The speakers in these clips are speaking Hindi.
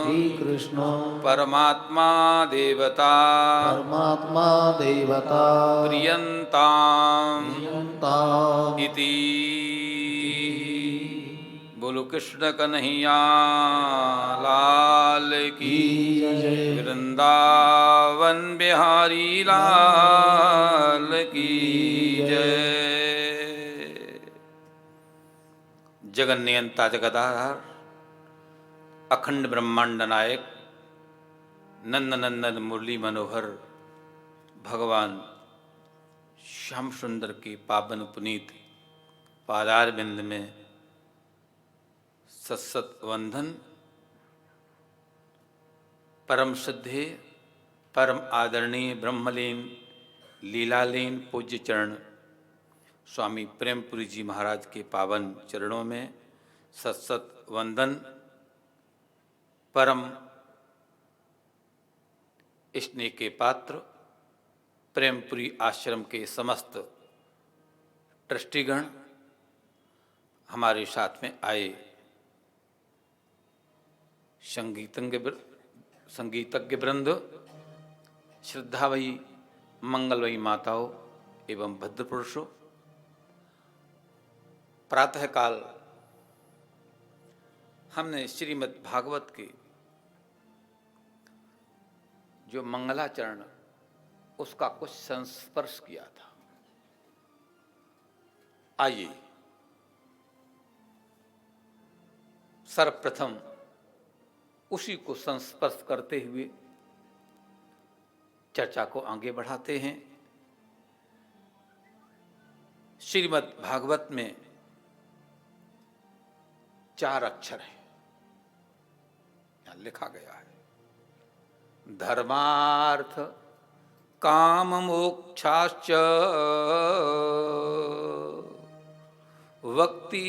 श्री कृष्ण परमात्मा देवता परमात्मा देवता प्रियंताम प्रियंताम् इति। बोलो कृष्ण कन्हैया लाल की जय। वृंदावन बिहारी लाल की जय। जगन्नियंता जगदाधार अखंड ब्रह्मांड नायक नंद नंदन मुरली मनोहर भगवान श्याम सुंदर के पावन पुनीत पादार बिंद में सत्सत वंदन। परम सिद्धे परम आदरणीय ब्रह्मलीन लीलालीन पूज्य चरण स्वामी प्रेमपुरी जी महाराज के पावन चरणों में सत्सत वंदन। परम स्नेह के पात्र प्रेमपुरी आश्रम के समस्त ट्रस्टीगण, हमारे साथ में आए संगीतज्ञ वृंद, श्रद्धावही मंगलवही माताओं एवं भद्र पुरुषों, प्रातःकाल हमने श्रीमद् भागवत के जो मंगलाचरण उसका कुछ संस्पर्श किया था। आइए सर्वप्रथम उसी को संस्पर्श करते हुए चर्चा को आगे बढ़ाते हैं। श्रीमद् भागवत में 4 अक्षर हैं, यहां लिखा गया है धर्मार्थ काम मोक्षाश्च वक्ति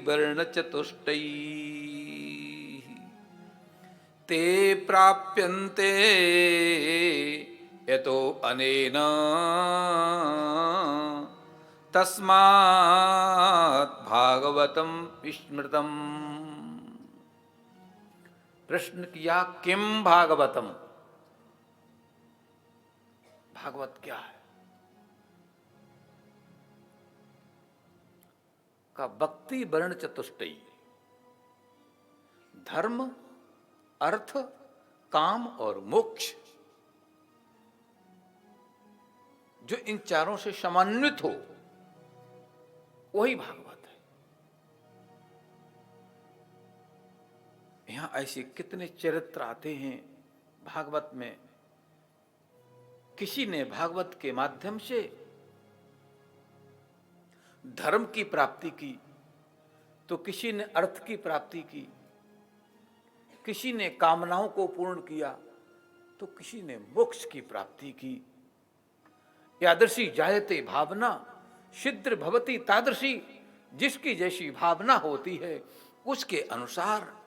वर्ण चतुष्टयी ते प्राप्यन्ते यतो अनेन तस्मात् भागवतम विस्मृतम्। प्रश्न किया किम भागवतम, भागवत क्या है? का भक्ति वर्ण चतुष्टयी, धर्म अर्थ काम और मोक्ष, जो इन चारों से समन्वित हो वही भागवत है। यहां ऐसे कितने चरित्र आते हैं भागवत में। किसी ने भागवत के माध्यम से धर्म की प्राप्ति की, तो किसी ने अर्थ की प्राप्ति की, किसी ने कामनाओं को पूर्ण किया, तो किसी ने मोक्ष की प्राप्ति की। यादृशी जायते भावना सिद्ध भवति तादृशी, जिसकी जैसी भावना होती है उसके अनुसार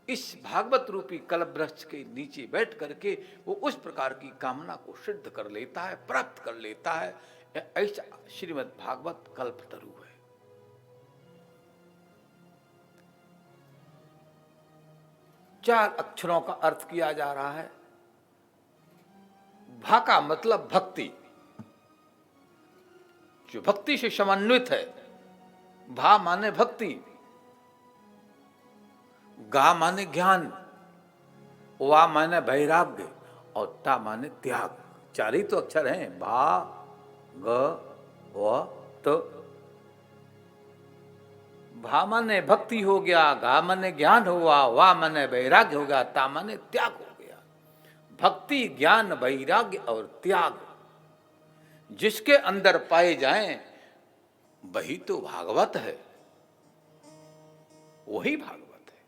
इस भागवत रूपी कल्प वृक्ष के नीचे बैठ करके वो उस प्रकार की कामना को सिद्ध कर लेता है, प्राप्त कर लेता है। ऐसा श्रीमद् भागवत कल्पतरु है। चार अक्षरों का अर्थ किया जा रहा है। भा का मतलब भक्ति, जो भक्ति से समन्वित है। भा माने भक्ति, गा माने ज्ञान, वा माने वैराग्य और ता माने त्याग। 4 ही तो अक्षर हैं, भा ग व त। भा माने भक्ति हो गया, गा माने ज्ञान हुआ, वा माने वैराग्य हो गया, ता माने त्याग हो गया। भक्ति ज्ञान वैराग्य और त्याग जिसके अंदर पाए जाएं वही तो भागवत है, वही भागवत है।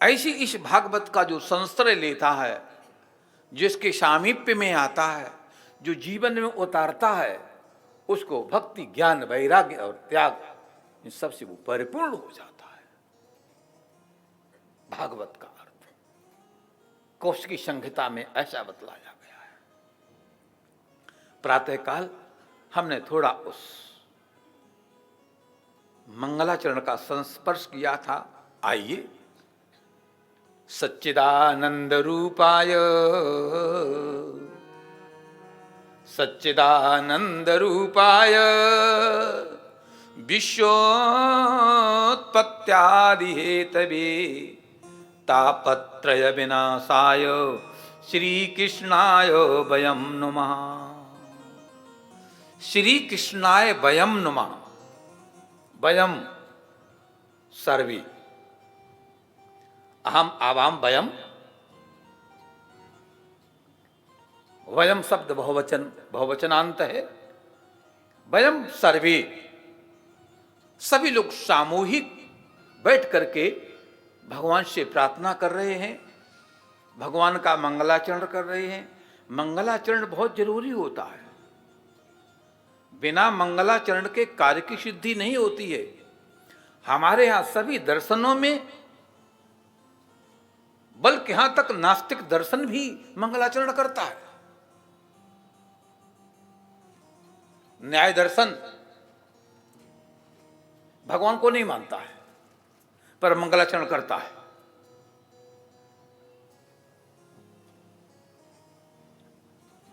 ऐसी इस भागवत का जो संश्रय लेता है, जिसके सामीप्य में आता है, जो जीवन में उतारता है, उसको भक्ति ज्ञान वैराग्य और त्याग इन सबसे वो परिपूर्ण हो जाता है। भागवत का अर्थ कोश की संहिता में ऐसा बतलाया गया है। प्रातःकाल हमने थोड़ा उस मंगलाचरण का संस्पर्श किया था। आइए, सच्चिदानंद रूपाय, सच्चिदानंद रूपाय, विश्वोत्पत्त्यादि हेतवे तापत्रय विनाशाय श्री कृष्णाय वयम नुमः। श्री कृष्णाय वयम नुमः। वयम सर्वे, अहम आवाम वयम। वयम शब्द बहुवचनांत है। वयम सर्वे, सभी लोग सामूहिक बैठ करके भगवान से प्रार्थना कर रहे हैं, भगवान का मंगलाचरण कर रहे हैं। मंगलाचरण बहुत जरूरी होता है। बिना मंगलाचरण के कार्य की सिद्धि नहीं होती है। हमारे यहां सभी दर्शनों में, बल्कि यहां तक नास्तिक दर्शन भी मंगलाचरण करता है। न्याय दर्शन भगवान को नहीं मानता है, पर मंगलाचरण करता है।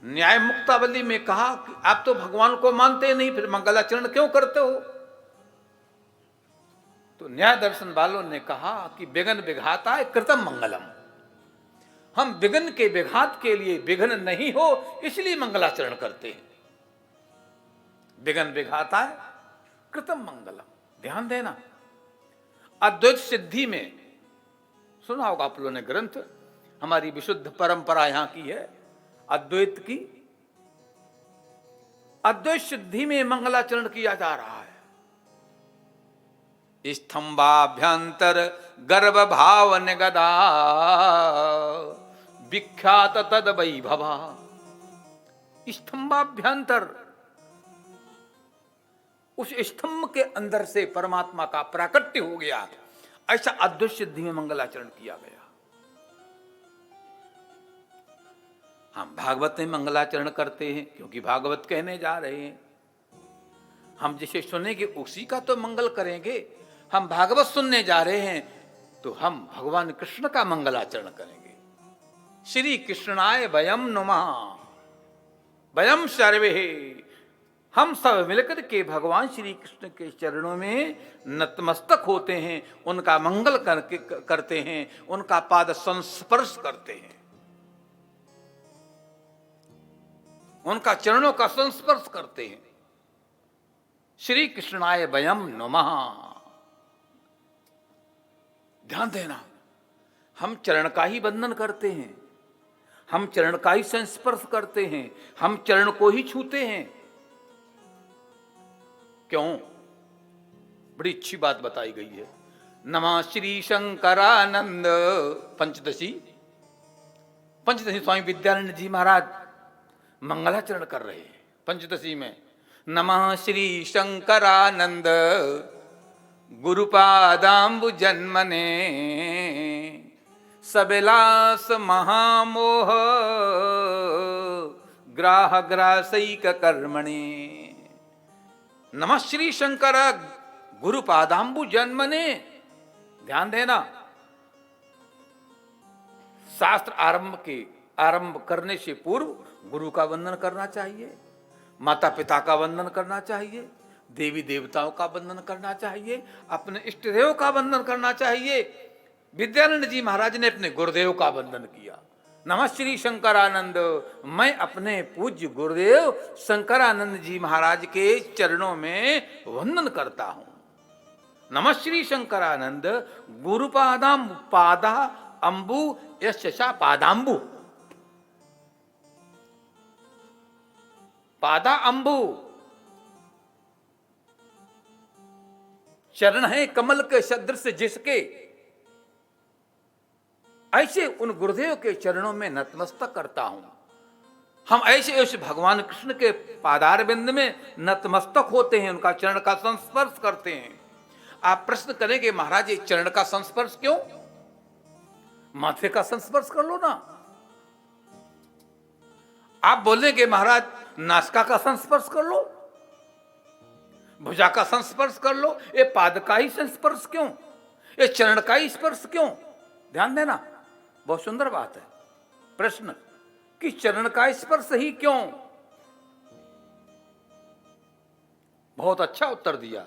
न्याय मुक्तावली में कहा कि आप तो भगवान को मानते नहीं, फिर मंगलाचरण क्यों करते हो? तो न्याय दर्शन वालों ने कहा कि विघ्न विघाताय कृतम मंगलम। हम विघ्न के विघात के लिए, विघ्न नहीं हो इसलिए मंगलाचरण करते हैं। विघ्न विघाताय कृतम मंगलम। ध्यान देना, अद्वैत सिद्धि में सुना होगा आप लोगों ने ग्रंथ, हमारी विशुद्ध परंपरा यहां की है अद्वैत की। अद्वैत सिद्धि में मंगलाचरण किया जा रहा है। स्तंभाभ्यंतर गर्भ भाव निगदा विख्यात तद वैभवा। स्तंभाभ्यंतर, उस स्तंभ के अंदर से परमात्मा का प्राकट्य हो गया। ऐसा अद्वैत सिद्धि में मंगलाचरण किया गया। हम भागवत में मंगलाचरण करते हैं क्योंकि भागवत कहने जा रहे हैं। हम जिसे सुनेंगे उसी का तो मंगल करेंगे। हम भागवत सुनने जा रहे हैं तो हम भगवान कृष्ण का मंगलाचरण करेंगे। श्री कृष्णाय वयम नुमः। वयम सर्वे, हम सब मिलकर के भगवान श्री कृष्ण के चरणों में नतमस्तक होते हैं, उनका मंगल करते हैं, उनका पाद संस्पर्श करते हैं, उनका चरणों का संस्पर्श करते हैं। श्री कृष्णाय वयम नमः। ध्यान देना, हम चरण का ही वंदन करते हैं, हम चरण का ही संस्पर्श करते हैं, हम चरण को ही छूते हैं। क्यों? बड़ी अच्छी बात बताई गई है। नमः श्री शंकरानंद पंचदशी स्वामी विद्यानंद जी महाराज मंगलाचरण कर रहे हैं पंचदशी में। नमः श्री शंकरानंद गुरुपादाम्बु जन्मने सबिलास महामोह ग्राह ग्रासैक कर्मणे। नमः श्री शंकर गुरुपादाम्बु जन्मने। ध्यान देना, शास्त्र आरंभ करने से पूर्व गुरु का वंदन करना चाहिए, माता पिता का वंदन करना चाहिए, देवी देवताओं का वंदन करना चाहिए, अपने इष्ट देव का वंदन करना चाहिए। विद्यानंद जी महाराज ने अपने गुरुदेव का वंदन किया। नमः श्री शंकरानंद, मैं अपने पूज्य गुरुदेव शंकरानंद जी महाराज के चरणों में वंदन करता हूं। नमः श्री शंकरानंद गुरुपादाम पादा अंबु यशा पादाम्बु। पादा अंबु चरण है कमल के सदृश जिसके, ऐसे उन गुरुदेव के चरणों में नतमस्तक करता हूं। हम ऐसे उस भगवान कृष्ण के पादार बिंद में नतमस्तक होते हैं, उनका चरण का संस्पर्श करते हैं। आप प्रश्न करेंगे महाराज ये चरण का संस्पर्श क्यों? माथे का संस्पर्श कर लो ना। आप बोलेंगे महाराज नासिका का संस्पर्श कर लो। भुजा का संस्पर्श कर लो, ये पाद का ही संस्पर्श क्यों, ये चरण का ही स्पर्श क्यों? ध्यान देना, बहुत सुंदर बात है। प्रश्न कि चरण का स्पर्श ही क्यों? बहुत अच्छा उत्तर दिया।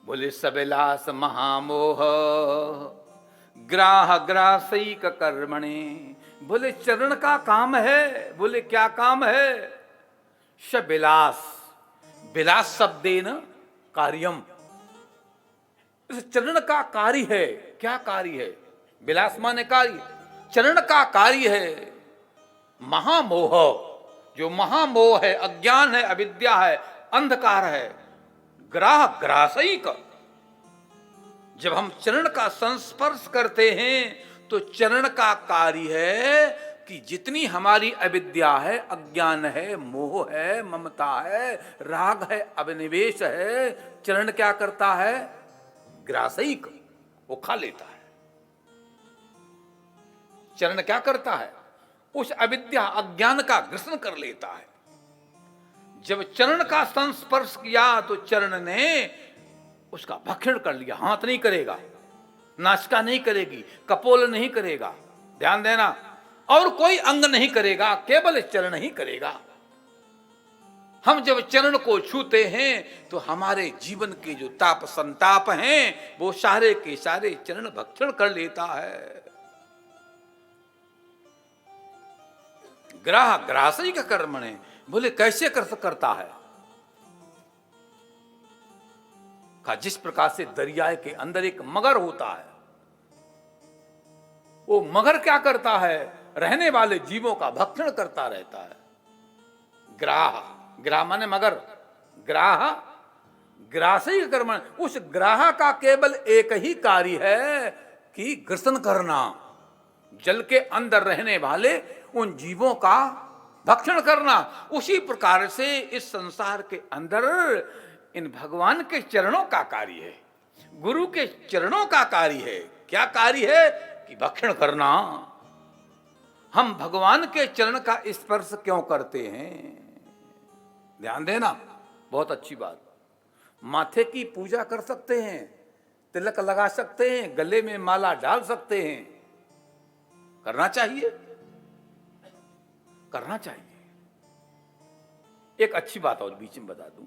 बोले सबेलास महामोह ग्राह ग्रासैक कर्मणे। बोले चरण का काम है। बोले क्या काम है? शबिलास, बिलास शब्देन कार्यम, इस चरण का कार्य है। क्या कार्य है? बिलास माने कार्य, चरण का कार्य है महामोह। जो महामोह है, अज्ञान है, अविद्या है, अंधकार है, ग्राह ग्रासैक। जब हम चरण का संस्पर्श करते हैं तो चरण का कार्य है कि जितनी हमारी अविद्या है, अज्ञान है, मोह है, ममता है, राग है, अभिनिवेश है, चरण क्या करता है? ग्रासैक, वो खा लेता है। चरण क्या करता है? उस अविद्या अज्ञान का ग्रसन कर लेता है। जब चरण का संस्पर्श किया तो चरण ने उसका भक्षण कर लिया। हाथ नहीं करेगा, नासिका नहीं करेगी, कपोल नहीं करेगा, ध्यान देना, और कोई अंग नहीं करेगा, केवल चरण ही करेगा। हम जब चरण को छूते हैं तो हमारे जीवन के जो ताप संताप हैं वो सारे के सारे चरण भक्षण कर लेता है। ग्राह ग्रासैक कर्मणे। बोले कैसे करता है? का जिस प्रकार से दरिया के अंदर एक मगर होता है, वो मगर क्या करता है? रहने वाले जीवों का भक्षण करता रहता है। ग्राह, ग्राह माने मगर, ग्राह ग्रासैक कर्मण। उस ग्राह का केवल एक ही कार्य है कि ग्रसन करना, जल के अंदर रहने वाले उन जीवों का भक्षण करना। उसी प्रकार से इस संसार के अंदर इन भगवान के चरणों का कार्य है, गुरु के चरणों का कार्य है। क्या कार्य है? कि भक्षण करना। हम भगवान के चरण का स्पर्श क्यों करते हैं? ध्यान देना, बहुत अच्छी बात। माथे की पूजा कर सकते हैं, तिलक लगा सकते हैं, गले में माला डाल सकते हैं, करना चाहिए, करना चाहिए। एक अच्छी बात और बीच में बता दूं,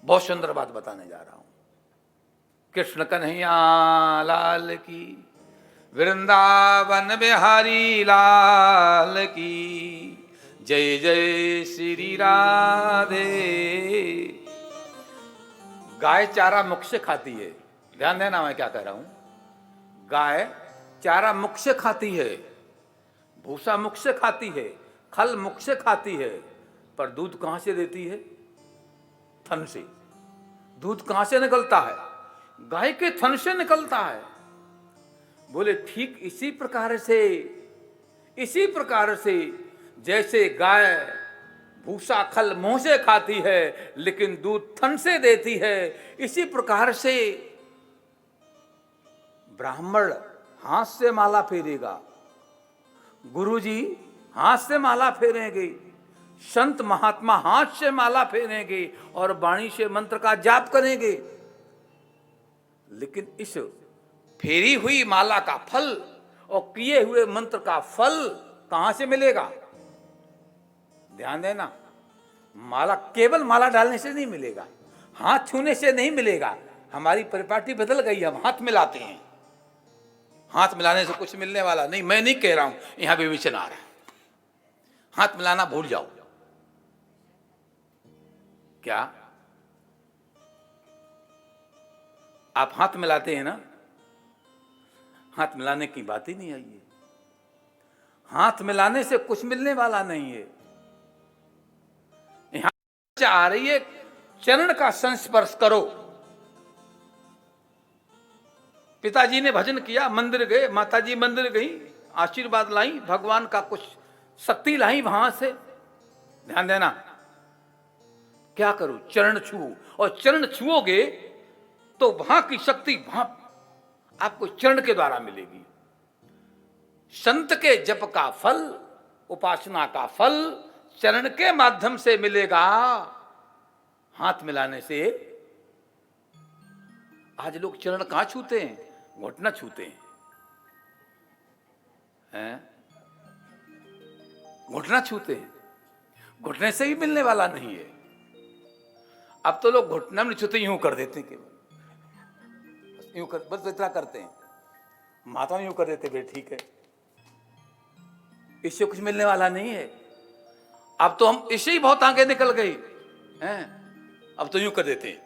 बहुत सुंदर बात बताने जा रहा हूं। कृष्ण कन्हैया लाल की, वृंदावन बिहारी लाल की, जय जय श्री राधे। गाय चारा मुख से खाती है। ध्यान देना मैं क्या कह रहा हूं। गाय चारा मुख से खाती है, भूसा मुख से खाती है, खल मुख से खाती है, पर दूध कहां से देती है? थन से। दूध कहां से निकलता है? गाय के थन से निकलता है। बोले ठीक इसी प्रकार से जैसे गाय भूसा खल मुंह से खाती है लेकिन दूध थन से देती है, इसी प्रकार से ब्राह्मण हाथ से माला फेरेगा, गुरुजी हाथ से माला फेरेंगे, संत महात्मा हाथ से माला फेरेंगे और वाणी से मंत्र का जाप करेंगे, लेकिन इस फेरी हुई माला का फल और किए हुए मंत्र का फल कहां से मिलेगा? ध्यान देना, माला केवल माला डालने से नहीं मिलेगा, हाथ छूने से नहीं मिलेगा। हमारी परिपाटी बदल गई, हम हाथ मिलाते हैं, हाथ मिलाने से कुछ मिलने वाला नहीं। मैं नहीं कह रहा हूं, यहां विवेचन आ रहा है। हाथ मिलाना भूल जाओ। क्या आप हाथ मिलाते हैं ना? हाथ मिलाने की बात ही नहीं आई है। हाथ मिलाने से कुछ मिलने वाला नहीं है। यहां आ रही है चरण का संस्पर्श करो। पिताजी ने भजन किया, मंदिर गए, माताजी मंदिर गई, आशीर्वाद लाई, भगवान का कुछ शक्ति लाई वहां से। ध्यान देना, क्या करो? चरण छुओ, और चरण छुओगे तो वहां की शक्ति वहां आपको चरण के द्वारा मिलेगी। संत के जप का फल, उपासना का फल चरण के माध्यम से मिलेगा, हाथ मिलाने से। आज लोग चरण कहां छूते हैं? घुटना छूते हैं? घुटना छूते हैं। घुटने से भी मिलने वाला नहीं है। अब तो लोग घुटना में छूते, यूं कर देते हैं, केवल यूं कर, बस इतना करते हैं, माथा में यूं कर देते, भाई ठीक है, इससे कुछ मिलने वाला नहीं है। अब तो हम इससे ही बहुत आगे निकल गए हैं। अब तो यूं कर देते हैं,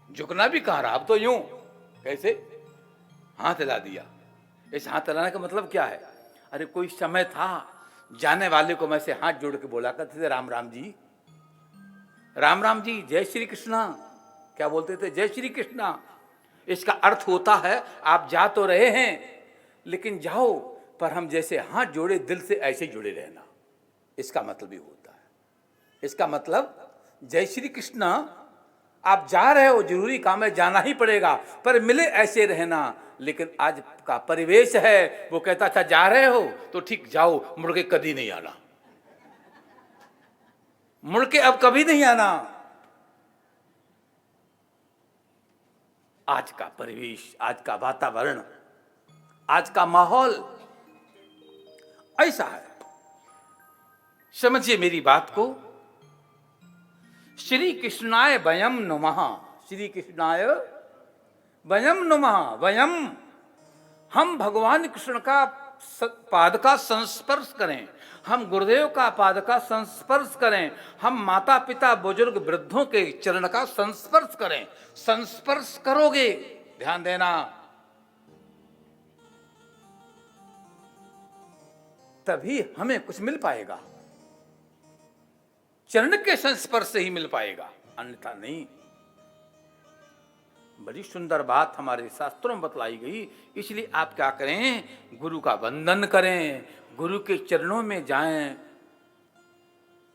झुकना भी कहां रहा, अब तो यूं, कैसे, हाथ हिला दिया। इस हाथ हिलाने का मतलब क्या है? अरे कोई समय था, जाने वाले को मैं से हाथ जोड़ के बोला करते थे, राम राम जी, राम राम जी, जय श्री कृष्णा। क्या बोलते थे? जय श्री कृष्णा। इसका अर्थ होता है आप जा तो रहे हैं, लेकिन जाओ, पर हम जैसे हाथ जोड़े दिल से ऐसे ही जुड़े रहना। इसका मतलब भी होता है। इसका मतलब जय श्री कृष्णा, आप जा रहे हो, जरूरी काम है, जाना ही पड़ेगा, पर मिले ऐसे रहना। लेकिन आज का परिवेश है, वो कहता था जा रहे हो तो ठीक, जाओ, मुड़ के कभी नहीं आना, मुड़ के अब कभी नहीं आना। आज का परिवेश, आज का वातावरण, आज का माहौल ऐसा है। समझिए मेरी बात को। श्री कृष्णाय वयम नमः, श्री कृष्णाय वयम नमः। वयम, हम भगवान कृष्ण का पाद का संस्पर्श करें, हम गुरुदेव का पाद का संस्पर्श करें, हम माता पिता बुजुर्ग वृद्धों के चरण का संस्पर्श करें। संस्पर्श करोगे, ध्यान देना, तभी हमें कुछ मिल पाएगा। चरण के संस्पर्श से ही मिल पाएगा, अन्यथा नहीं। बड़ी सुंदर बात हमारे शास्त्रों में बतलाई गई। इसलिए आप क्या करें? गुरु का वंदन करें, गुरु के चरणों में जाएं,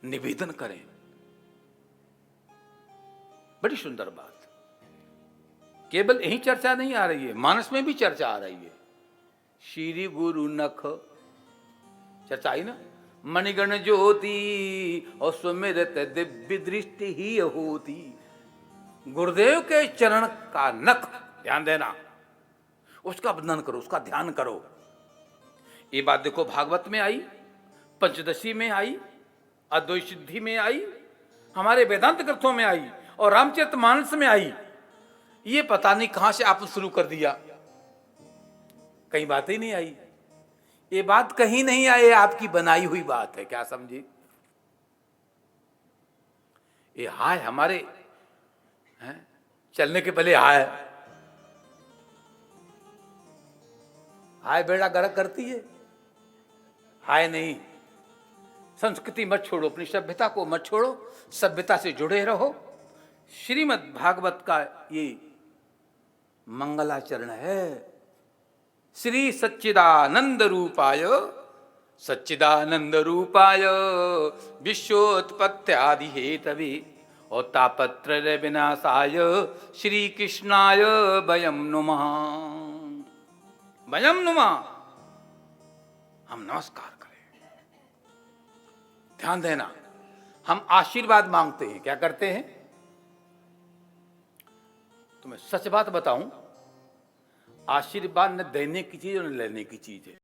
निवेदन करें। बड़ी सुंदर बात। केवल यही चर्चा नहीं आ रही है, मानस में भी चर्चा आ रही है। श्री गुरु नख, चर्चा आई ना, मणिगण ज्योति और सुमिरत दिव्य दृष्टि ही होती। गुरुदेव के चरण का नख, ध्यान देना, उसका वंदन करो, उसका ध्यान करो। ये बात देखो, भागवत में आई, पंचदशी में आई, अद्वैत सिद्धि में आई, हमारे वेदांत ग्रंथों में आई, और रामचरितमानस में आई। ये पता नहीं कहां से आपने शुरू कर दिया, कहीं बात ही नहीं आई। ये बात कहीं नहीं आई, आपकी बनाई हुई बात है। क्या समझी? ये हाय हमारे हैं, चलने के पहले हाय, हाय बेड़ा गर्क करती है, हाय नहीं। संस्कृति मत छोड़ो, अपनी सभ्यता को मत छोड़ो, सभ्यता से जुड़े रहो। श्रीमद् भागवत का ये मंगलाचरण है। श्री सच्चिदानंद रूपाय, सच्चिदानंद रूपाय विश्वोत्पत्त्यादि हेतवे और तापत्रय विनाशाय श्री कृष्णाय वयम नुमः। वयम नुमः, हम नमस्कार करें। ध्यान देना, हम आशीर्वाद मांगते हैं। क्या करते हैं? तुम्हें सच बात बताऊं, आशीर्वाद न देने की चीज और न लेने की चीज है।